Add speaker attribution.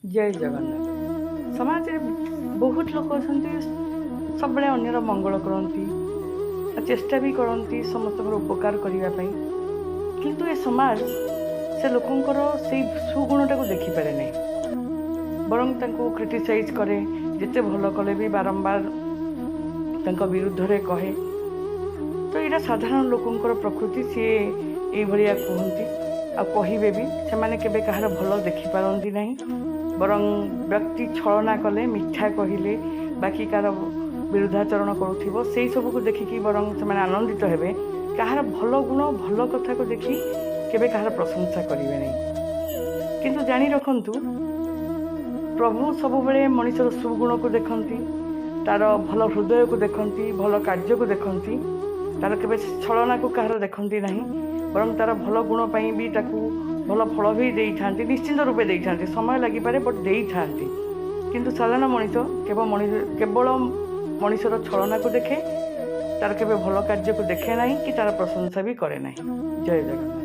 Speaker 1: जय जगन्नाथ। समाज में बहुत लोग अच्छा सब अन्यर मंगल करती चेष्टा भी करती समस्त उपकार करने किंतु ए समाज से लोकंकर से सुगुणटा को देखिपारे नहीं बरं क्रिटिसाइज करे जिते भल कले भी बारंबार विरुद्ध रे कहे। तो यहाँ साधारण लोकंकर प्रकृति सी ये कहती आ कहे भी से कहार भल देखिपारती नहीं बरं व्यक्ति छलना कले मिठा कहले बाकी कार विरुद्धाचरण करुथिबो से सब को देखिकी बरं से आनंदित हेबे कहार भल गुण भल कथा को देखी केबे कहार प्रशंसा करिवे नहीं। किंतु जानी रखंतु प्रभु सब बेले मनुष्यर सुगुण को देखती तार भल हृदय को देखती भल कार्य को देखती तार केबे छलना को कहार देखती नहीं बरं तार भल गुण पाई भी ताकू भल फल भी दे था निश्चिंत रूपे दे था समय लगिपे बट दे था किंतु साधारण मनीष केवल मनुष्यर छलना को देखे तार केबे भल कार्य को देखे ना कि तार प्रशंसा भी करे ना। जय जगन्नाथ।